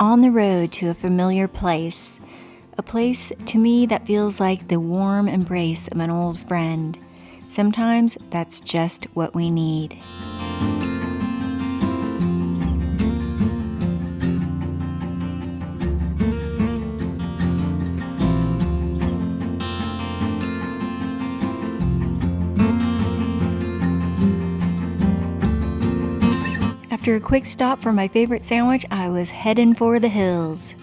on the road to a familiar place. A place to me that feels like the warm embrace of an old friend. Sometimes that's just what we need. After a quick stop for my favorite sandwich, I was heading for the hills.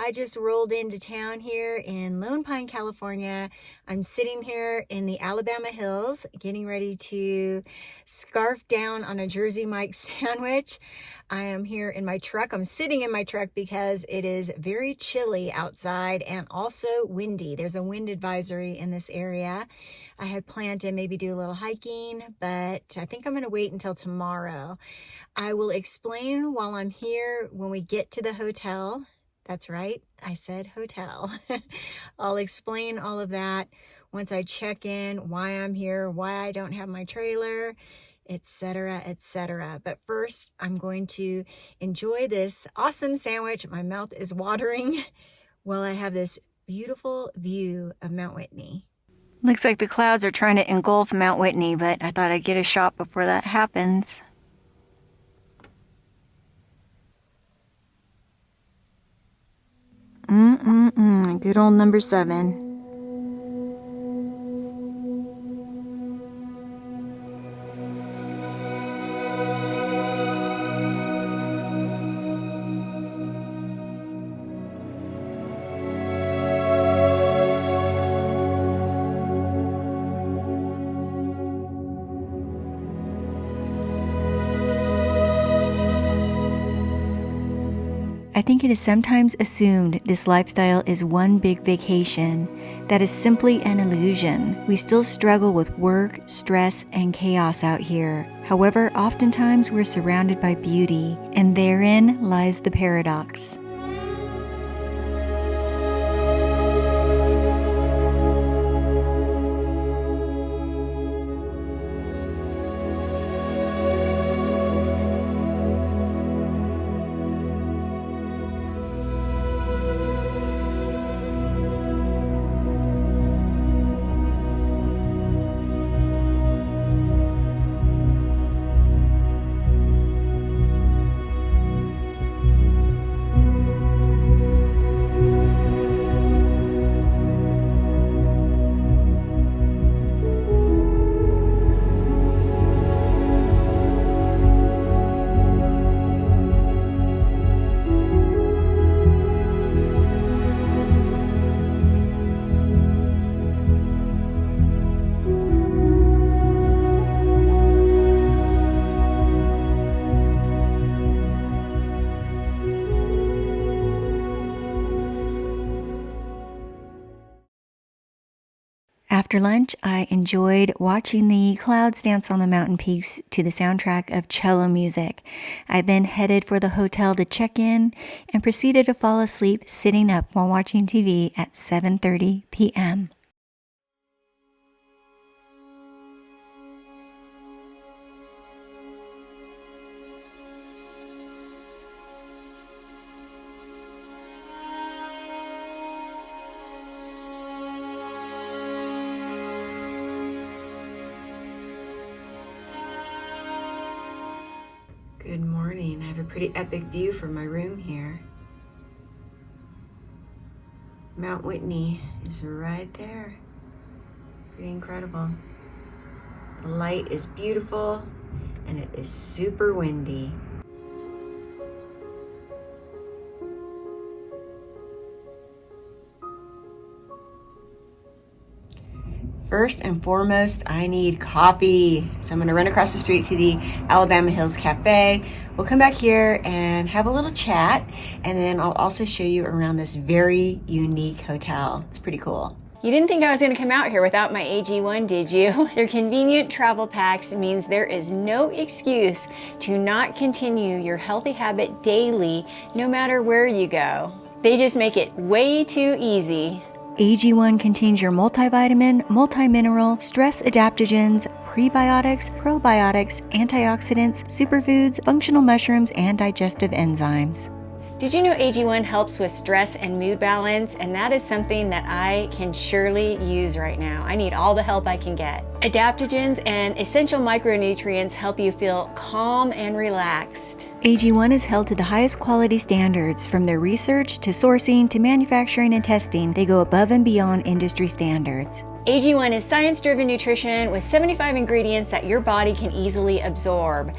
I just rolled into town here in Lone Pine, California. I'm sitting here in the Alabama hills, getting ready to scarf down on a Jersey Mike's sandwich. I am here in my truck. I'm sitting in my truck because it is very chilly outside and also windy. There's a wind advisory in this area. I had planned to maybe do a little hiking, but I think I'm going to wait until tomorrow. I will explain while I'm here when we get to the hotel. That's right, I said hotel. I'll explain all of that once I check in, why I'm here, why I don't have my trailer, etc., etc. But first, I'm going to enjoy this awesome sandwich. My mouth is watering while I have this beautiful view of Mount Whitney. Looks like the clouds are trying to engulf Mount Whitney, but I thought I'd get a shot before that happens. Good old number 7. I think it is sometimes assumed this lifestyle is one big vacation. That is simply an illusion. We still struggle with work, stress, and chaos out here. However, oftentimes we're surrounded by beauty, and therein lies the paradox. After lunch, I enjoyed watching the clouds dance on the mountain peaks to the soundtrack of cello music. I then headed for the hotel to check in and proceeded to fall asleep sitting up while watching TV at 7:30 p.m. Good morning. I have a pretty epic view from my room here. Mount Whitney is right there. Pretty incredible. The light is beautiful and it is super windy. First and foremost, I need coffee. So I'm gonna run across the street to the Alabama Hills Cafe. We'll come back here and have a little chat, and then I'll also show you around this very unique hotel. It's pretty cool. You didn't think I was going to come out here without my AG1, did you? Their convenient travel packs means there is no excuse to not continue your healthy habit daily, no matter where you go. They just make it way too easy. AG1 contains your multivitamin, multimineral, stress adaptogens, prebiotics, probiotics, antioxidants, superfoods, functional mushrooms, and digestive enzymes. Did you know AG1 helps with stress and mood balance? And that is something that I can surely use right now. I need all the help I can get. Adaptogens and essential micronutrients help you feel calm and relaxed. AG1 is held to the highest quality standards. From their research to sourcing to manufacturing and testing, they go above and beyond industry standards. AG1 is science-driven nutrition with 75 ingredients that your body can easily absorb.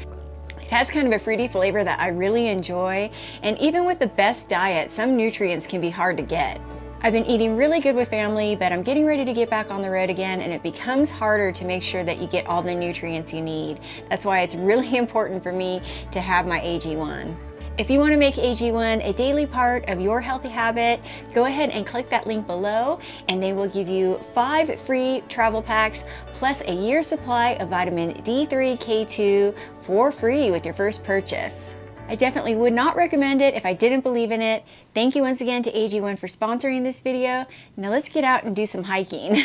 It has kind of a fruity flavor that I really enjoy, and even with the best diet, some nutrients can be hard to get. I've been eating really good with family, but I'm getting ready to get back on the road again, and it becomes harder to make sure that you get all the nutrients you need. That's why it's really important for me to have my AG1. If you want to make AG1 a daily part of your healthy habit, go ahead and click that link below, and they will give you 5 free travel packs plus a year's supply of vitamin D3, K2 for free with your first purchase. I definitely would not recommend it if I didn't believe in it. Thank you once again to AG1 for sponsoring this video. Now let's get out and do some hiking.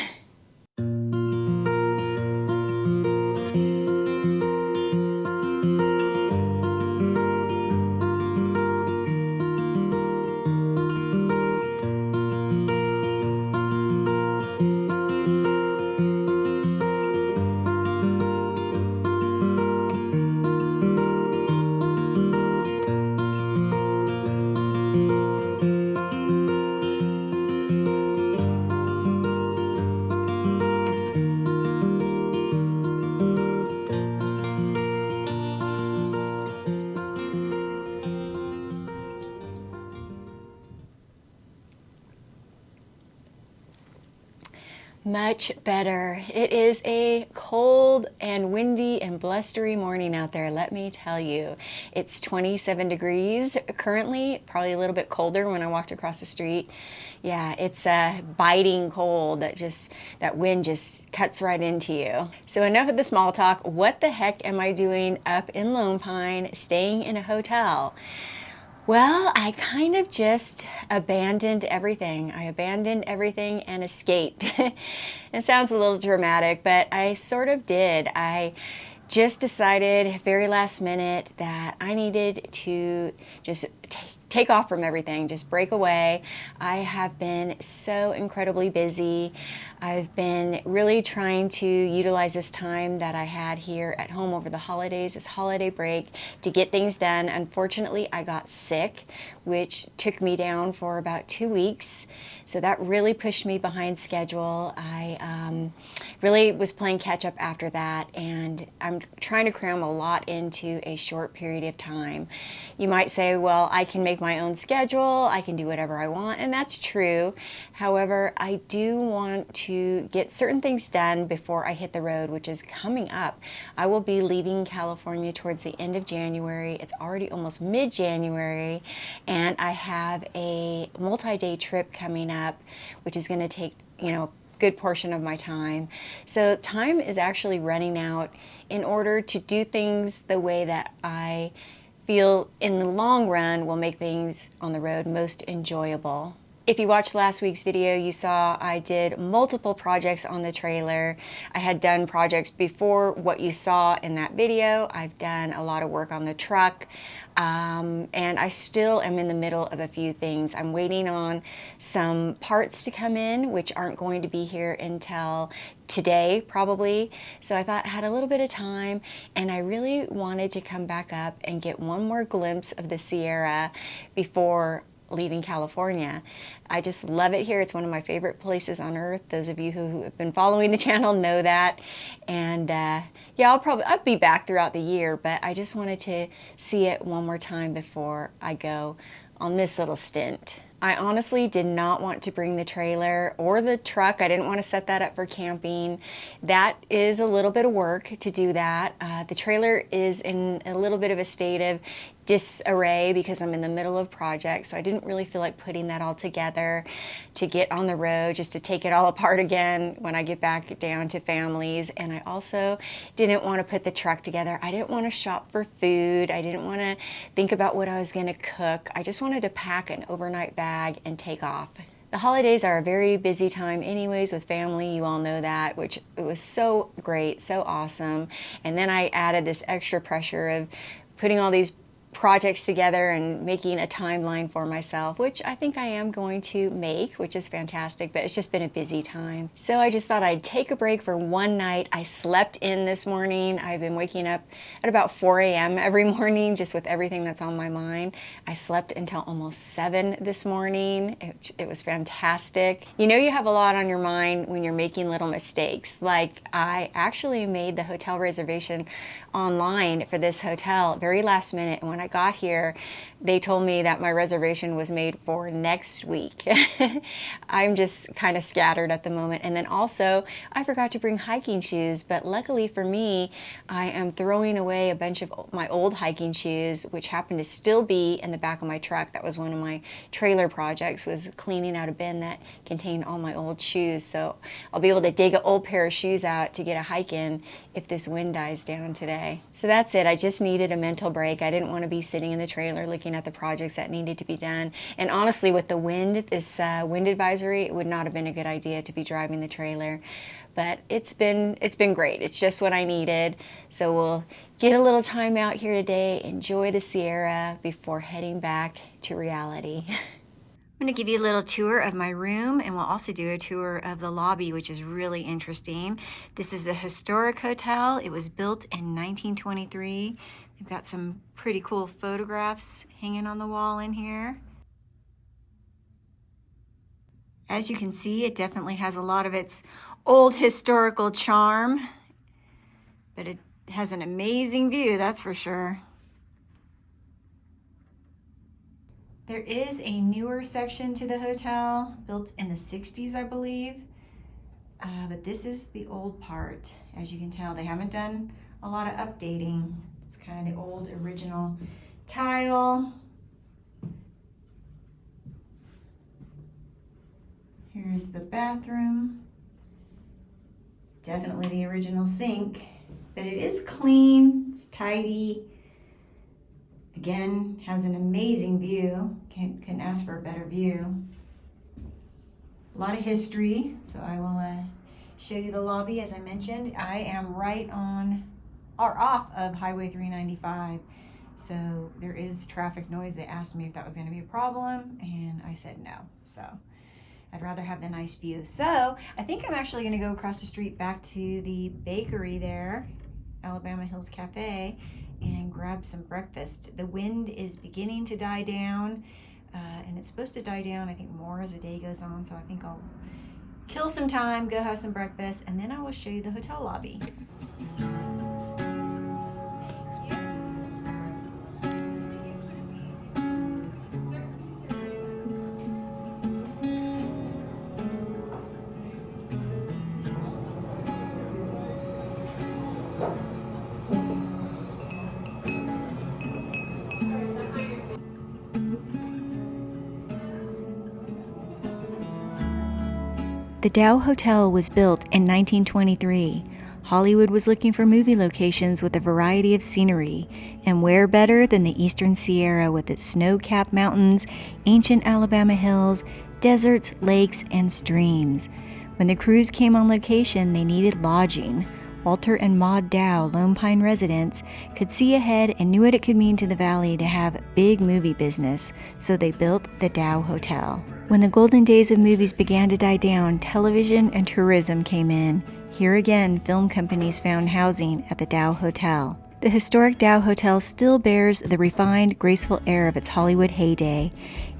Much better. It is a cold and windy and blustery morning out there, let me tell you. It's 27 degrees currently, probably a little bit colder when I walked across the street. Yeah, it's a biting cold that wind just cuts right into you. So enough of the small talk. What the heck am I doing up in Lone Pine, staying in a hotel? Well, I kind of just abandoned everything. I abandoned everything and escaped. It sounds a little dramatic, but I sort of did. I just decided very last minute that I needed to just take off from everything, just break away. I have been so incredibly busy. I've been really trying to utilize this time that I had here at home over the holidays, this holiday break, to get things done. Unfortunately, I got sick, which took me down for about 2 weeks. So that really pushed me behind schedule. I really was playing catch up after that, and I'm trying to cram a lot into a short period of time. You might say, well, I can make my own schedule, I can do whatever I want, and that's true. However, I do want to get certain things done before I hit the road, which is coming up. I will be leaving California towards the end of January. It's already almost mid-January, and I have a multi-day trip coming up, which is going to take, a good portion of my time. So time is actually running out in order to do things the way that I feel in the long run will make things on the road most enjoyable. If you watched last week's video, you saw I did multiple projects on the trailer. I had done projects before what you saw in that video. I've done a lot of work on the truck, and I still am in the middle of a few things. I'm waiting on some parts to come in, which aren't going to be here until today, probably. So I thought I had a little bit of time, and I really wanted to come back up and get one more glimpse of the Sierra before leaving California. I just love it here. It's one of my favorite places on earth. Those of you who have been following the channel know that. And yeah, I'll be back throughout the year, but I just wanted to see it one more time before I go on this little stint. I honestly did not want to bring the trailer or the truck. I didn't want to set that up for camping. That is a little bit of work to do that. The trailer is in a little bit of a state of disarray because I'm in the middle of projects, so I didn't really feel like putting that all together to get on the road, just to take it all apart again when I get back down to families. And I also didn't want to put the truck together. I didn't want to shop for food. I didn't want to think about what I was going to cook. I just wanted to pack an overnight bag and take off. The holidays are a very busy time anyways with family, you all know that, which it was so great, so awesome. And then I added this extra pressure of putting all these projects together and making a timeline for myself, which I think I am going to make, which is fantastic, but it's just been a busy time. So I just thought I'd take a break for one night. I slept in this morning. I've been waking up at about 4 a.m. every morning just with everything that's on my mind. I slept until almost 7 this morning. It was fantastic. You know you have a lot on your mind when you're making little mistakes. Like I actually made the hotel reservation online for this hotel very last minute, and when I got here they told me that my reservation was made for next week. I'm just kind of scattered at the moment. And then also I forgot to bring hiking shoes, but luckily for me I am throwing away a bunch of my old hiking shoes, which happen to still be in the back of my truck. That was one of my trailer projects, was cleaning out a bin that contained all my old shoes, so I'll be able to dig an old pair of shoes out to get a hike in if this wind dies down today. So that's it. I just needed a mental break. I didn't want to be sitting in the trailer looking at the projects that needed to be done. And honestly, with the wind, this wind advisory, it would not have been a good idea to be driving the trailer. But it's been great. It's just what I needed. So we'll get a little time out here today, enjoy the Sierra before heading back to reality. I'm going to give you a little tour of my room, and we'll also do a tour of the lobby, which is really interesting. This is a historic hotel. It was built in 1923. They've got some pretty cool photographs hanging on the wall in here. As you can see, it definitely has a lot of its old historical charm, but it has an amazing view, that's for sure. There is a newer section to the hotel, built in the 60s, I believe. But this is the old part. As you can tell, they haven't done a lot of updating. It's kind of the old original tile. Here's the bathroom. Definitely the original sink, but it is clean, it's tidy. Again, has an amazing view. Couldn't ask for a better view. A lot of history, so I will show you the lobby. As I mentioned, I am right on or off of Highway 395, so there is traffic noise. They asked me if that was going to be a problem, and I said no. So I'd rather have the nice view. So I think I'm actually going to go across the street back to the bakery there, Alabama Hills Cafe, and grab some breakfast. The wind is beginning to die down, and it's supposed to die down, I think, more as the day goes on, so I think I'll kill some time, go have some breakfast, and then I will show you the hotel lobby. The Dow Hotel was built in 1923. Hollywood was looking for movie locations with a variety of scenery, and where better than the Eastern Sierra with its snow-capped mountains, ancient Alabama hills, deserts, lakes, and streams. When the crews came on location, they needed lodging. Walter and Maud Dow, Lone Pine residents, could see ahead and knew what it could mean to the valley to have big movie business, so they built the Dow Hotel. When the golden days of movies began to die down, television and tourism came in. Here again, film companies found housing at the Dow Hotel. The historic Dow Hotel still bears the refined, graceful air of its Hollywood heyday.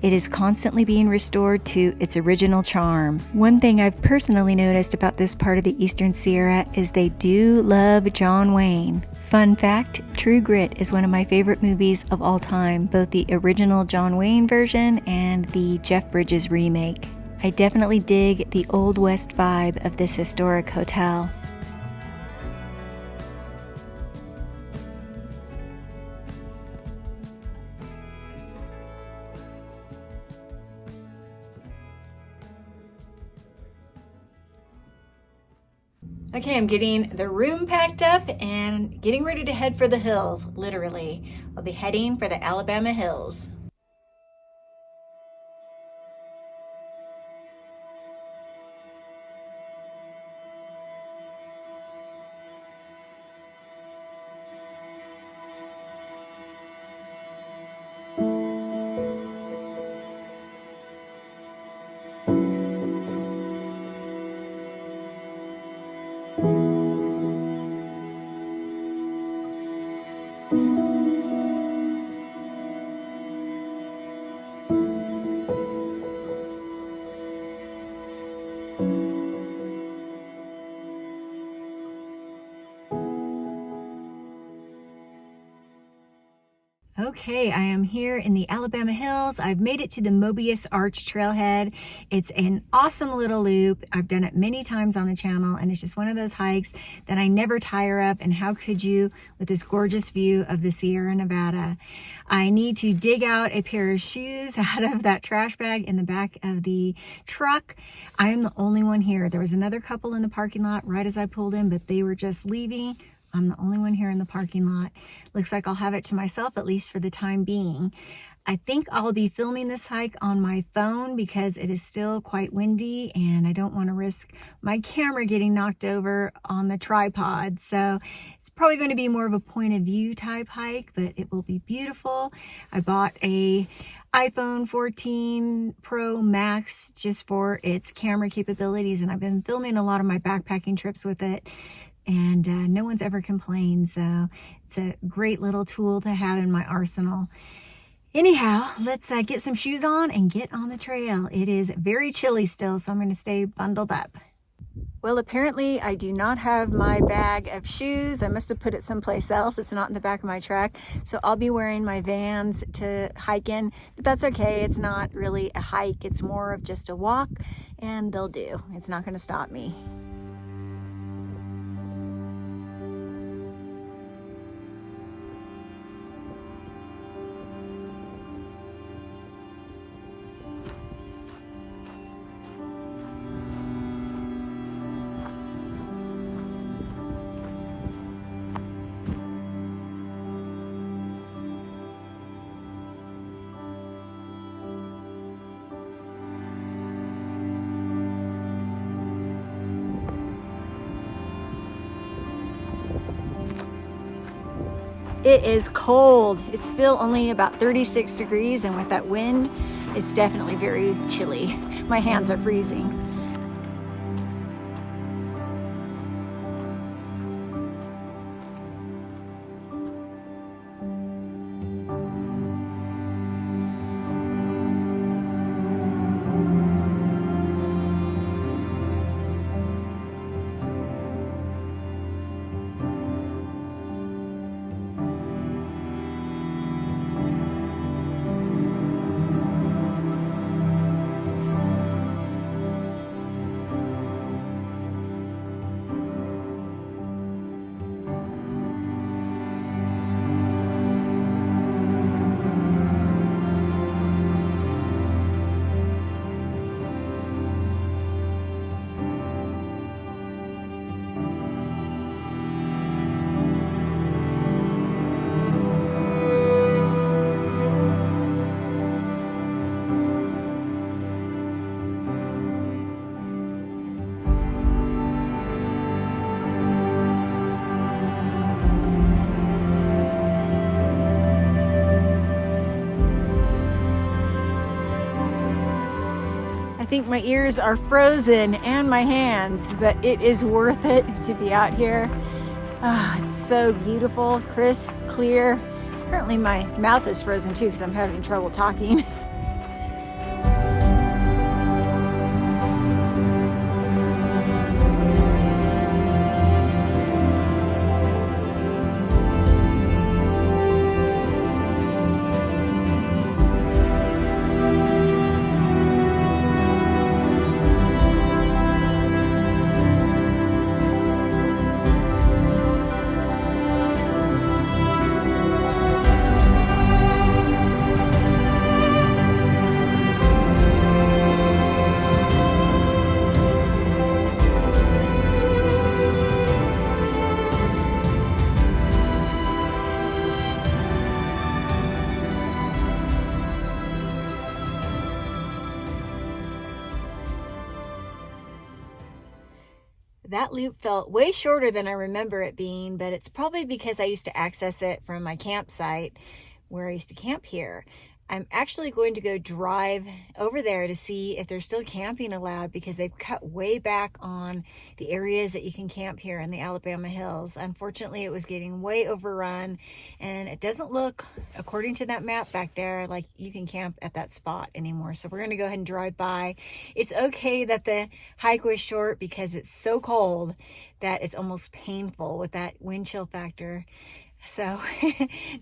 It is constantly being restored to its original charm. One thing I've personally noticed about this part of the Eastern Sierra is they do love John Wayne. Fun fact, True Grit is one of my favorite movies of all time, both the original John Wayne version and the Jeff Bridges remake. I definitely dig the Old West vibe of this historic hotel. Okay, I'm getting the room packed up and getting ready to head for the hills, literally. I'll be heading for the Alabama Hills. Okay, I am here in the Alabama Hills. I've made it to the Mobius Arch Trailhead. It's an awesome little loop. I've done it many times on the channel, and it's just one of those hikes that I never tire of, and how could you with this gorgeous view of the Sierra Nevada. I need to dig out a pair of shoes out of that trash bag in the back of the truck. I am the only one here. There was another couple in the parking lot right as I pulled in, but they were just leaving. I'm the only one here in the parking lot. Looks like I'll have it to myself, at least for the time being. I think I'll be filming this hike on my phone because it is still quite windy and I don't want to risk my camera getting knocked over on the tripod. So it's probably going to be more of a point of view type hike, but it will be beautiful. I bought a iPhone 14 Pro Max just for its camera capabilities, and I've been filming a lot of my backpacking trips with it. And no one's ever complained, so it's a great little tool to have in my arsenal. Anyhow, let's get some shoes on and get on the trail. It is very chilly still, so I'm going to stay bundled up. Well, apparently I do not have my bag of shoes. I must have put it someplace else. It's not in the back of my truck, so I'll be wearing my Vans to hike in, but that's okay. It's not really a hike. It's more of just a walk, and they'll do. It's not going to stop me. It is cold. It's still only about 36 degrees, and with that wind, it's definitely very chilly. My hands are freezing. I think my ears are frozen and my hands, but it is worth it to be out here. Ah, it's so beautiful, crisp, clear. Apparently my mouth is frozen too because I'm having trouble talking. That loop felt way shorter than I remember it being, but it's probably because I used to access it from my campsite where I used to camp here. I'm actually going to go drive over there to see if there's still camping allowed because they've cut way back on the areas that you can camp here in the Alabama hills. Unfortunately, it was getting way overrun and it doesn't look, according to that map back there, like you can camp at that spot anymore. So we're going to go ahead and drive by. It's okay that the hike was short because it's so cold that it's almost painful with that wind chill factor. So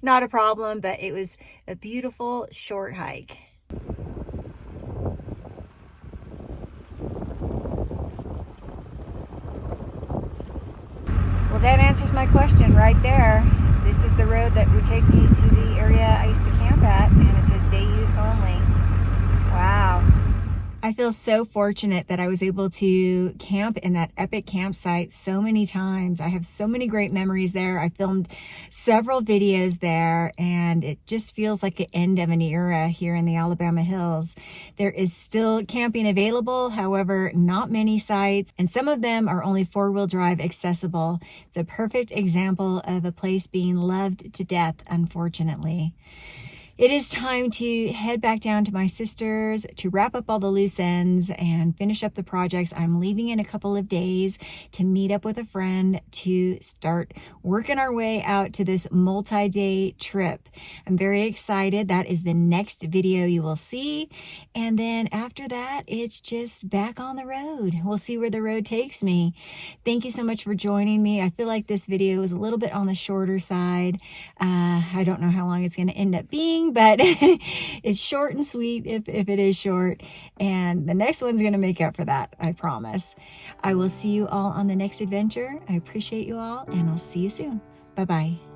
not a problem, but it was a beautiful short hike. Well, that answers my question right there. This is the road that would take me to the area I used to camp at, and it says day use only. Wow. I feel so fortunate that I was able to camp in that epic campsite so many times. I have so many great memories there. I filmed several videos there, and it just feels like the end of an era here in the Alabama hills. There is still camping available, however, not many sites, and some of them are only four-wheel drive accessible. It's a perfect example of a place being loved to death, unfortunately. It is time to head back down to my sister's to wrap up all the loose ends and finish up the projects. I'm leaving in a couple of days to meet up with a friend to start working our way out to this multi-day trip. I'm very excited. That is the next video you will see. And then after that, it's just back on the road. We'll see where the road takes me. Thank you so much for joining me. I feel like this video is a little bit on the shorter side. I don't know how long it's going to end up being, but it's short and sweet if it is short. And the next one's going to make up for that, I promise. I will see you all on the next adventure. I appreciate you all, and I'll see you soon. Bye-bye.